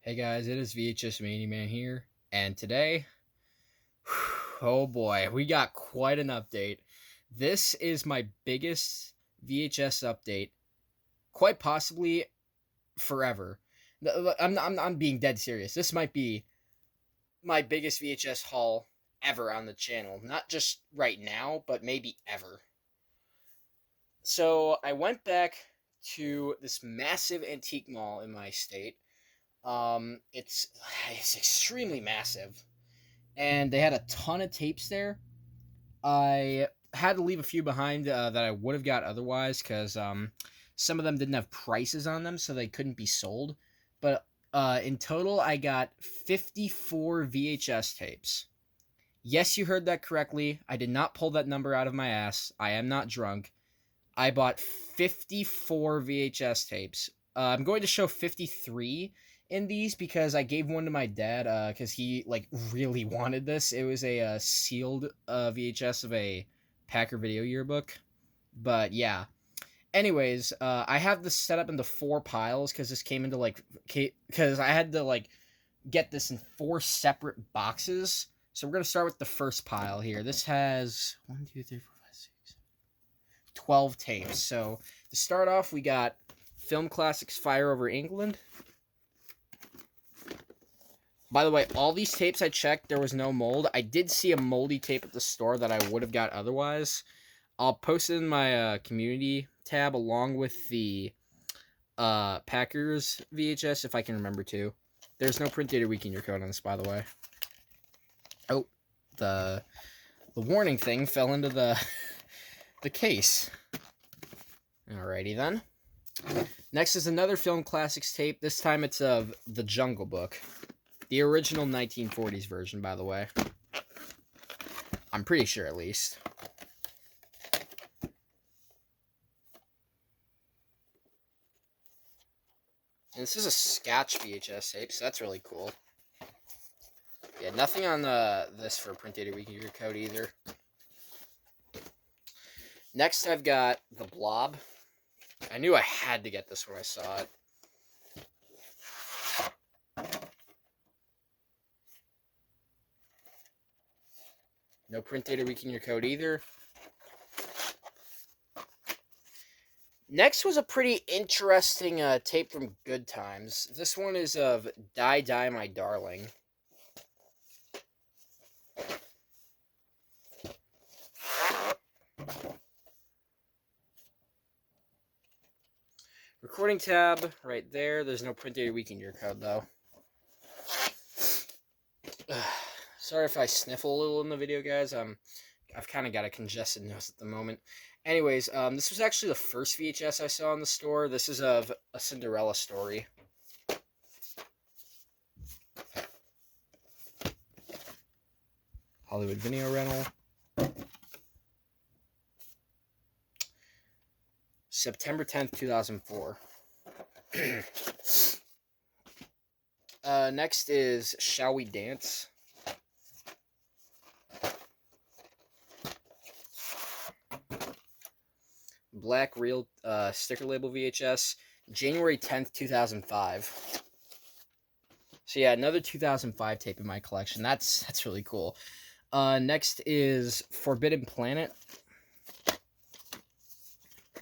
Hey guys, it is VHS Mania Man here, and today, oh boy, we got quite an update. This is my biggest VHS update, quite possibly forever. I'm being dead serious. This might be my biggest VHS haul ever on the channel. Not just right now, but maybe ever. So I went back to this massive antique mall in my state. It's it's extremely massive, and they had a ton of tapes there. I had to leave a few behind that I would have got otherwise because some of them didn't have prices on them, so they couldn't be sold. But in total, I got 54 VHS tapes. Yes, you heard that correctly. I did not pull that number out of my ass. I am not drunk. I bought 54 VHS tapes. I'm going to show 53 in these because I gave one to my dad because he really wanted this. It was a sealed VHS of a Packer video yearbook. But yeah. Anyways, I have this set up into four piles because this came into because I had to get this in four separate boxes. So we're gonna start with the first pile here. This has 1, 2, 3, 4, 5, 6, 12 tapes. So to start off, we got Film Classics Fire Over England. By the way, all these tapes I checked, there was no mold. I did see a moldy tape at the store that I would have got otherwise. I'll post it in my community tab along with the Packers VHS if I can remember to. There's no print data week in your code on this, by the way. Oh, the warning thing fell into the the case. Alrighty then. Next is another Film Classics tape. This time it's of The Jungle Book. The original 1940s version, by the way. I'm pretty sure, at least. And this is a Scotch VHS tape, so that's really cool. Yeah, nothing on this for print data week in your code either. Next, I've got The Blob. I knew I had to get this when I saw it. No print data week in your code either. Next was a pretty interesting tape from Good Times. This one is of Die Die My Darling. Recording tab right there. There's no print data week in your code though. Sorry if I sniffle a little in the video, guys. I've kind of got a congested nose at the moment. Anyways, this was actually the first VHS I saw in the store. This is of A Cinderella Story. Hollywood Video Rental. September 10th, 2004. Next is Shall We Dance? Black Real sticker label VHS, January 10th, 2005. So yeah, another 2005 tape in my collection. That's really cool. Next is Forbidden Planet.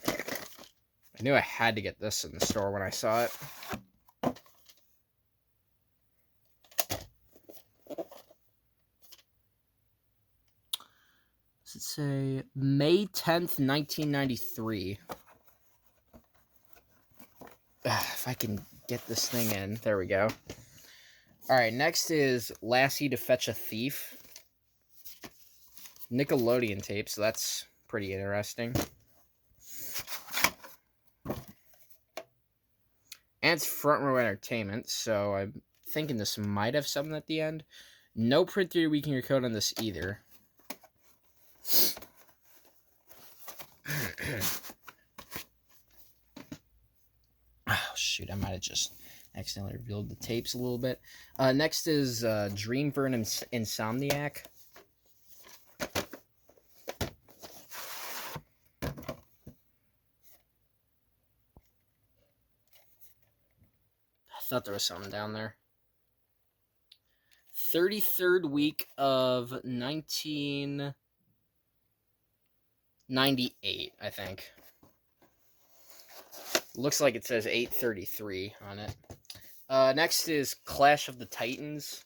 I knew I had to get this in the store when I saw it. Does it say May 10th, 1993? If I can get this thing in. There we go. Alright, next is Lassie to Fetch a Thief. Nickelodeon tape, so that's pretty interesting. And it's Front Row Entertainment, so I'm thinking this might have something at the end. No print data week in your code on this either. Oh, shoot, I might have just accidentally revealed the tapes a little bit. Next is Dreamburn Insomniac. I thought there was something down there. 33rd week of 1998, I think. Looks like it says 833 on it. Next is Clash of the Titans.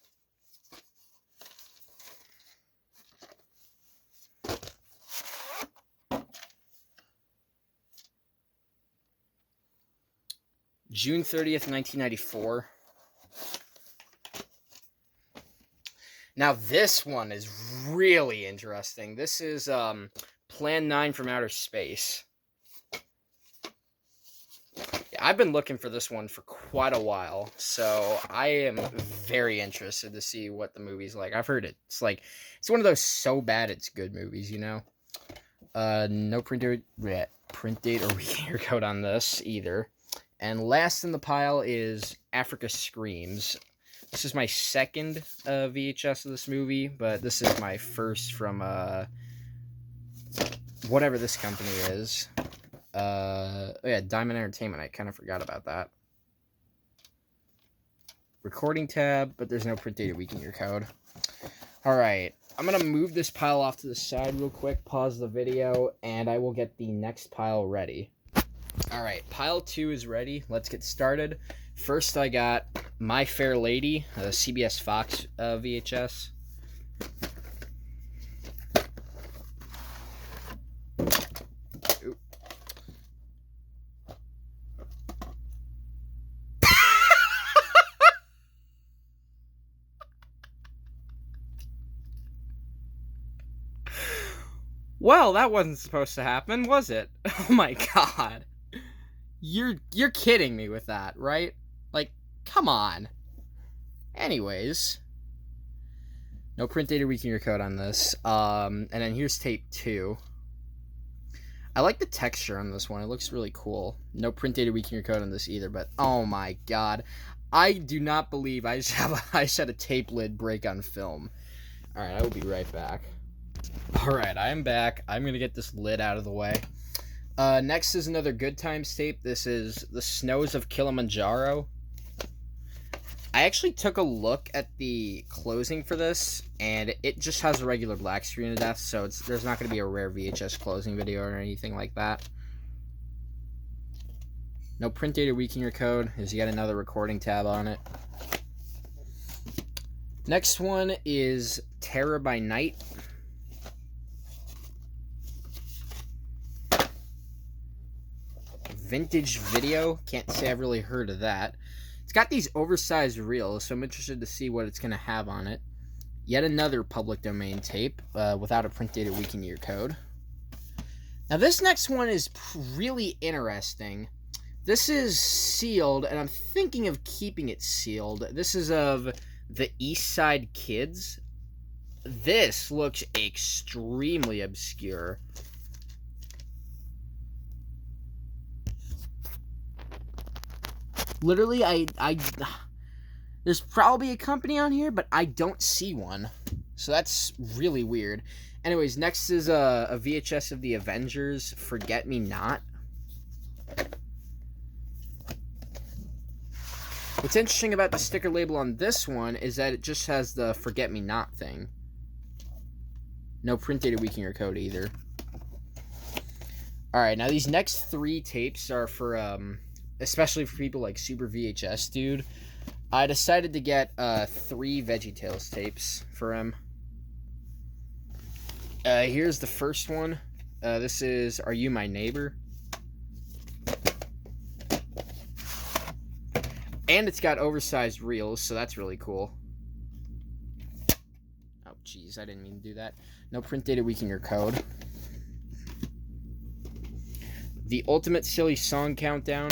June 30th, 1994. Now this one is really interesting. This is Plan 9 from Outer Space. Yeah, I've been looking for this one for quite a while, so I am very interested to see what the movie's like. I've heard it's one of those so bad it's good movies, you know? No print date or year code on this either. And last in the pile is Africa Screams. This is my second VHS of this movie, but this is my first from whatever this company is. Yeah, Diamond Entertainment. I kind of forgot about that. Recording tab, but there's no print date or week in your code. Alright, I'm going to move this pile off to the side real quick, pause the video, and I will get the next pile ready. Alright, pile 2 is ready. Let's get started. First, I got My Fair Lady, CBS Fox VHS. Ooh. Well, that wasn't supposed to happen, was it? Oh my god. You're kidding me with that, right? Like, come on. Anyways. No print date or week in your code on this. And then here's tape 2. I like the texture on this one. It looks really cool. No print date or week in your code on this either, but oh my god. I do not believe I just had a tape lid break on film. Alright, I will be right back. Alright, I am back. I'm going to get this lid out of the way. Next is another Good Times tape. This is The Snows of Kilimanjaro. I actually took a look at the closing for this, and it just has a regular black screen of death, so there's not going to be a rare VHS closing video or anything like that. No print date or week in your code. There's yet another recording tab on it. Next one is Terror by Night. Vintage Video. Can't say I've really heard of that. It's got these oversized reels, so I'm interested to see what it's going to have on it. Yet another public domain tape without a print date or week in year code. Now this next one is really interesting. This is sealed, and I'm thinking of keeping it sealed. This is of the East Side Kids. This looks extremely obscure. Literally, there's probably a company on here, but I don't see one. So that's really weird. Anyways, next is a VHS of the Avengers, Forget Me Not. What's interesting about the sticker label on this one is that it just has the Forget Me Not thing. No print date or week in your code either. Alright, now these next 3 tapes are for, especially for people like Super VHS Dude. I decided to get 3 VeggieTales tapes for him. Here's the first one. This is Are You My Neighbor? And it's got oversized reels, so that's really cool. Oh, jeez, I didn't mean to do that. No print date or week in your code. The Ultimate Silly Song Countdown.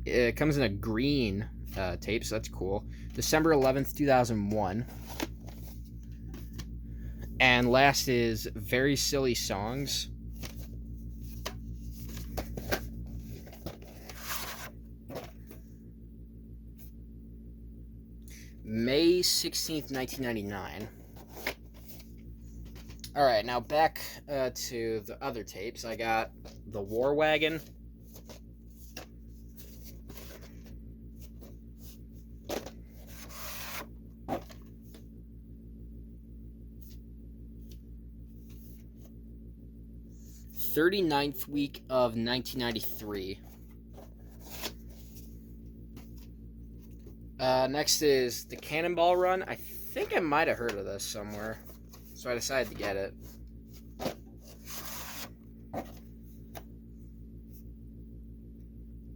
It comes in a green tape, so that's cool. December 11th, 2001. And last is Very Silly Songs. May 16th, 1999. Alright, now back to the other tapes. I got The War Wagon. 39th week of 1993. Next is the Cannonball Run. I think I might have heard of this somewhere, so I decided to get it.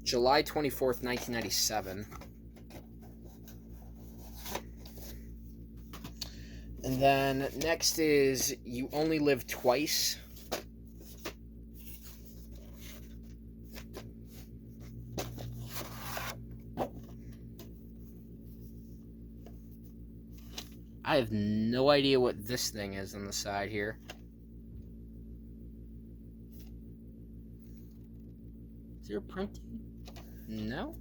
July 24th, 1997. And then next is You Only Live Twice. I have no idea what this thing is on the side here. Is there a printed? No?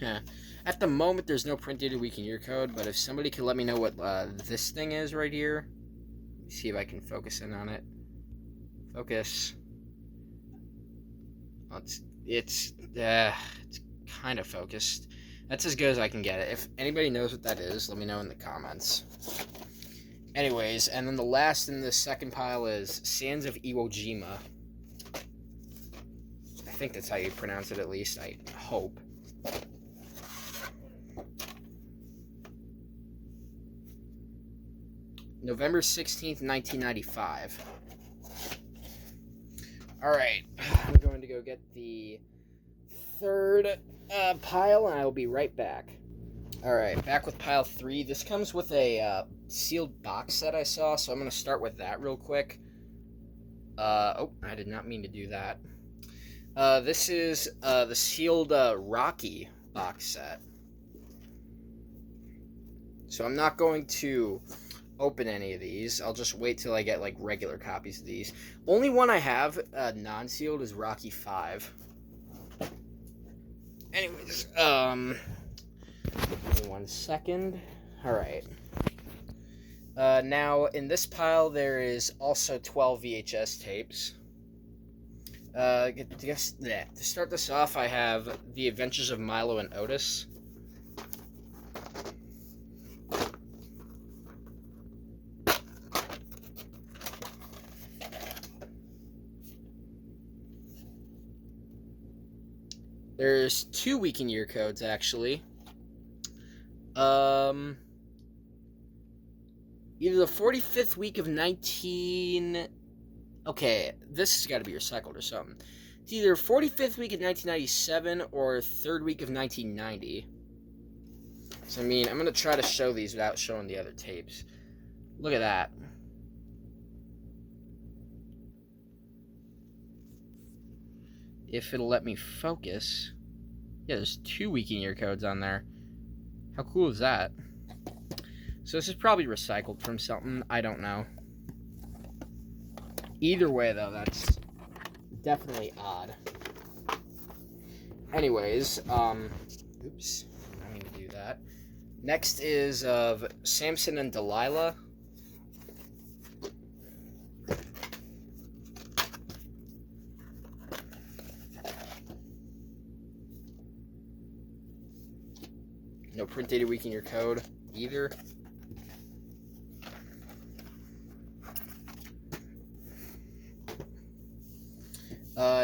Huh. At the moment, there's no printed week in year code, but if somebody could let me know what this thing is right here. Let me see if I can focus in on it. Focus. Well, it's kind of focused. That's as good as I can get it. If anybody knows what that is, let me know in the comments. Anyways, and then the last in the second pile is Sands of Iwo Jima. I think that's how you pronounce it, at least. I hope. November 16th, 1995. Alright, I'm going to go get the third pile, and I will be right back. Alright, back with pile 3. This comes with a sealed box set I saw, so I'm going to start with that real quick. Oh, I did not mean to do that. This is the sealed Rocky box set. So I'm not going to open any of these. I'll just wait till I get like regular copies of these. Only one I have non-sealed is Rocky 5. Anyways, give me 1 second. Alright. Now, in this pile, there is also 12 VHS tapes. To start this off, I have The Adventures of Milo and Otis. There's 2 week in year codes, actually. Either the 45th week of 19... Okay, this has got to be recycled or something. It's either 45th week of 1997 or 3rd week of 1990. So, I mean, I'm going to try to show these without showing the other tapes. Look at that. If it'll let me focus. Yeah, there's 2 week in year codes on there. How cool is that? So this is probably recycled from something. I don't know. Either way, though, that's definitely odd. Anyways, oops, I mean to do that. Next is of Samson and Delilah. No print data week in your code either.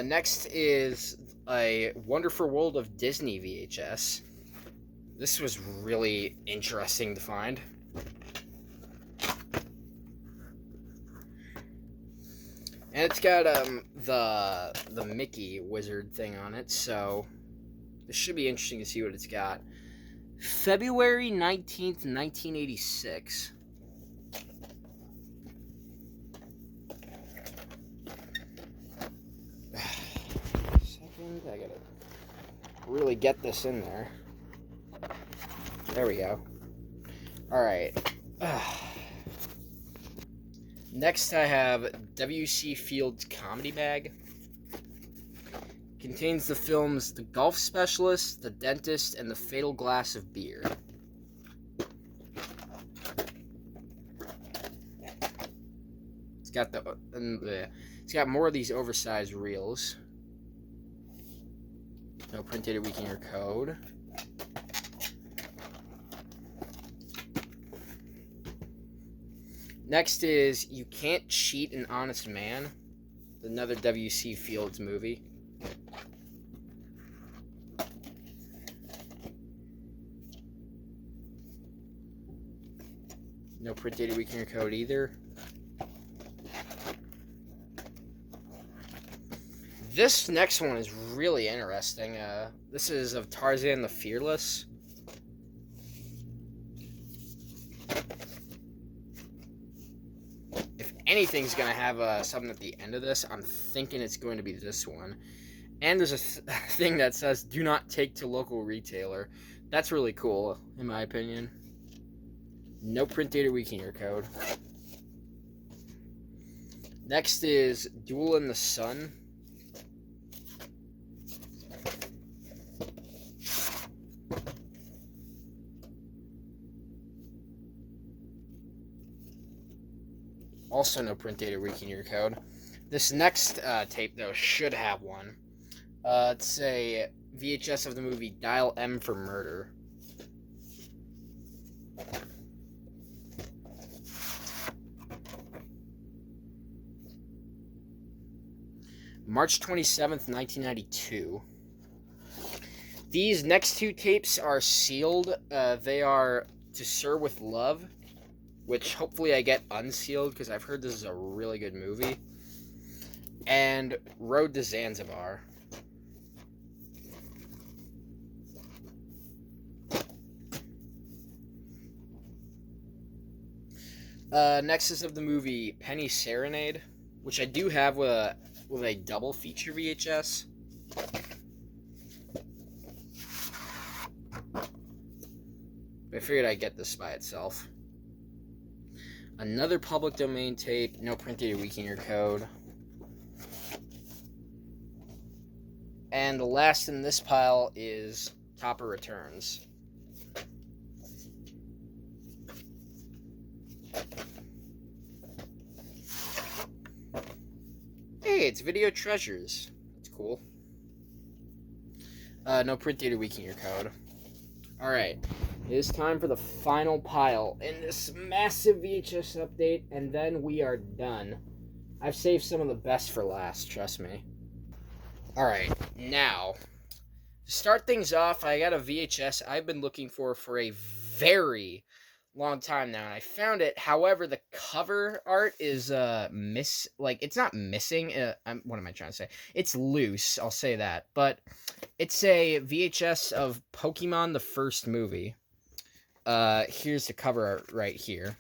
Next is a Wonderful World of Disney VHS. This was really interesting to find. And it's got the Mickey wizard thing on it, so this should be interesting to see what it's got. February 19th, 1986. Second, I gotta really get this in there. There we go. Alright. Next I have W.C. Field's Comedy Bag. Contains the films The Golf Specialist, The Dentist, and The Fatal Glass of Beer. It's got more of these oversized reels. No printed week in your code. Next is You Can't Cheat an Honest Man. Another W.C. Fields movie. No print dated week in your code either. This next one is really interesting. This is of Tarzan the Fearless. If anything's going to have something at the end of this, I'm thinking it's going to be this one. And there's a thing that says, do not take to local retailer. That's really cool, in my opinion. No print dated week in your code. Next is Duel in the Sun. Also no print dated week in your code. This next tape, though, should have one. It's a VHS of the movie Dial M for Murder. March 27th, 1992. These next two tapes are sealed. They are To Sir with Love, which hopefully I get unsealed because I've heard this is a really good movie, and Road to Zanzibar. Next is of the movie Penny Serenade, which I do have with a double feature VHS. I figured I'd get this by itself. Another public domain tape, no print dated week in your code. And the last in this pile is Topper Returns. Hey, it's Video Treasures. That's cool. No print dated week in your code. Alright, it is time for the final pile in this massive VHS update, and then we are done. I've saved some of the best for last, trust me. Alright, now, to start things off, I got a VHS I've been looking for a very long time now, and I found it. However, the cover art is it's not missing. What am I trying to say? It's loose, I'll say that. But it's a VHS of Pokemon the first movie. Here's the cover art right here.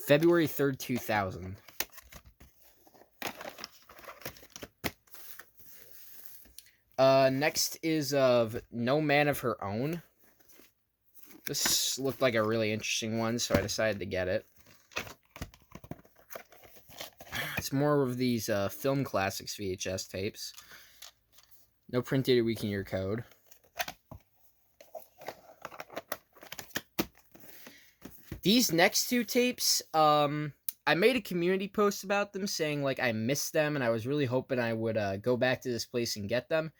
February 3rd, 2000. Next is of No Man of Her Own. This looked like a really interesting one, so I decided to get it. It's more of these film classics VHS tapes. No print dated week in your code. These next two tapes, I made a community post about them saying, like, I missed them and I was really hoping I would go back to this place and get them.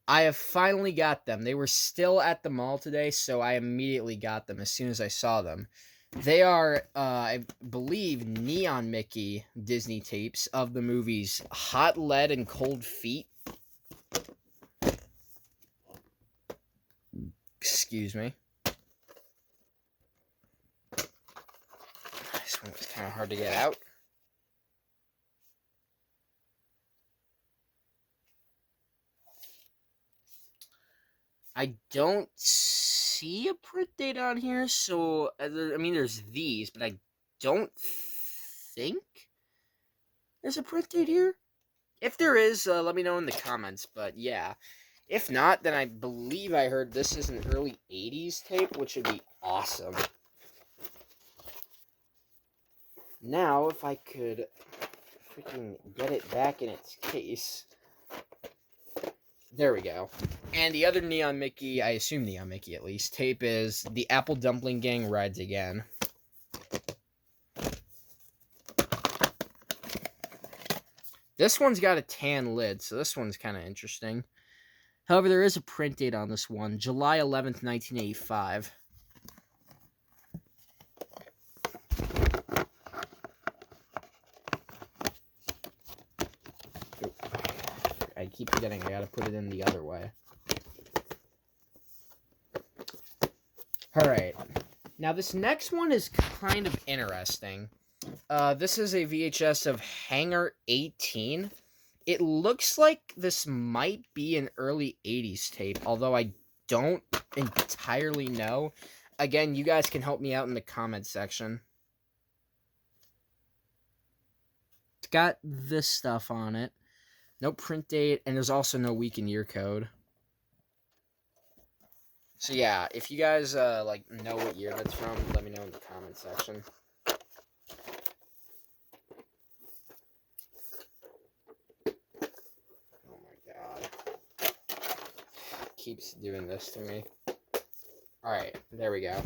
I have finally got them. They were still at the mall today, so I immediately got them as soon as I saw them. They are, I believe, Neon Mickey Disney tapes of the movies Hot Lead and Cold Feet. Excuse me. This one was kind of hard to get out. I don't see a print date on here, so, I mean, there's these, but I don't think there's a print date here. If there is, let me know in the comments, but yeah. If not, then I believe I heard this is an early 80s tape, which would be awesome. Now, if I could freaking get it back in its case. There we go. And the other Neon Mickey, I assume Neon Mickey at least, tape is The Apple Dumpling Gang Rides Again. This one's got a tan lid, so this one's kind of interesting. However, there is a print date on this one, July 11th, 1985. I keep forgetting I gotta put it in the other way. Alright. Now this next one is kind of interesting. This is a VHS of Hangar 18. It looks like this might be an early 80s tape, although I don't entirely know. Again, you guys can help me out in the comment section. It's got this stuff on it. No print date, and there's also no week and year code. So yeah, if you guys like know what year that's from, let me know in the comment section. Oh my god. Keeps doing this to me. Alright, there we go.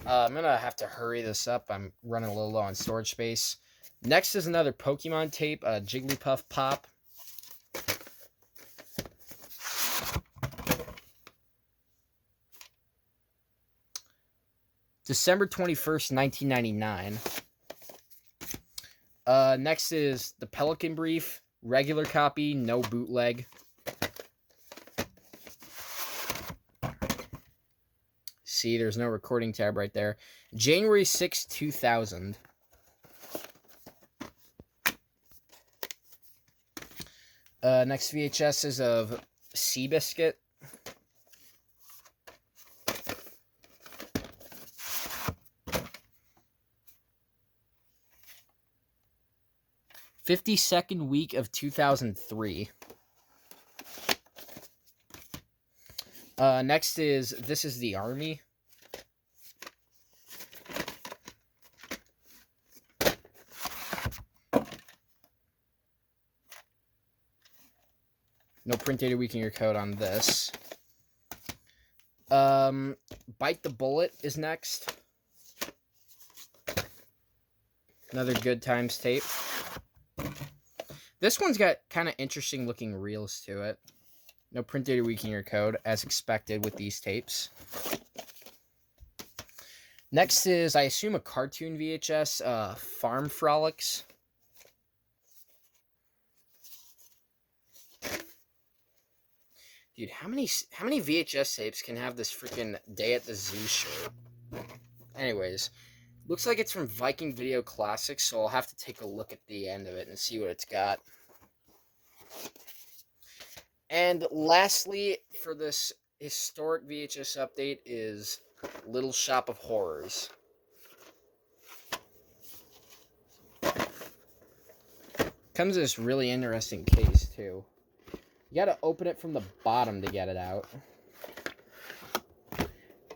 I'm gonna have to hurry this up. I'm running a little low on storage space. Next is another Pokemon tape, Jigglypuff Pop. December 21st, 1999. Next is the Pelican Brief, regular copy, no bootleg. See, there's no recording tab right there. January 6th, 2000. Next VHS is of Seabiscuit. '52nd week of 2003. Next is This Is the Army. No print date or week in your code on this. Bite the Bullet is next. Another Good Times tape. This one's got kind of interesting looking reels to it. No print date or week in your code, as expected with these tapes. Next is, I assume, a cartoon VHS, Farm Frolics. Dude, how many VHS tapes can have this freaking Day at the Zoo shirt? Anyways, looks like it's from Viking Video Classics, so I'll have to take a look at the end of it and see what it's got. And lastly, for this historic VHS update is Little Shop of Horrors. Comes in this really interesting case, too. You gotta open it from the bottom to get it out.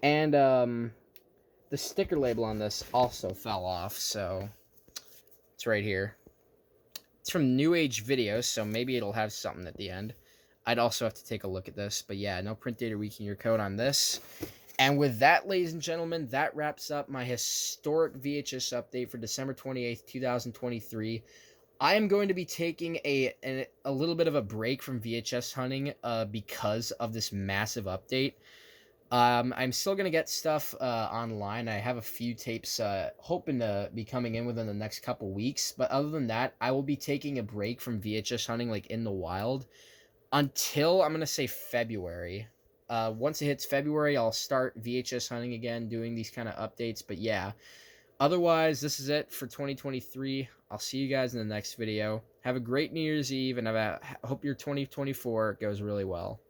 And, the sticker label on this also fell off, so it's right here. It's from New Age Videos, so maybe it'll have something at the end. I'd also have to take a look at this, but yeah, no print date or week in your code on this. And with that, ladies and gentlemen, that wraps up my historic VHS update for December 28th, 2023. I am going to be taking a little bit of a break from VHS hunting because of this massive update. I'm still going to get stuff online. I have a few tapes hoping to be coming in within the next couple weeks. But other than that, I will be taking a break from VHS hunting like in the wild until, I'm going to say, February. Once it hits February, I'll start VHS hunting again, doing these kind of updates. But yeah, otherwise, this is it for 2023. I'll see you guys in the next video. Have a great New Year's Eve, and I hope your 2024 goes really well.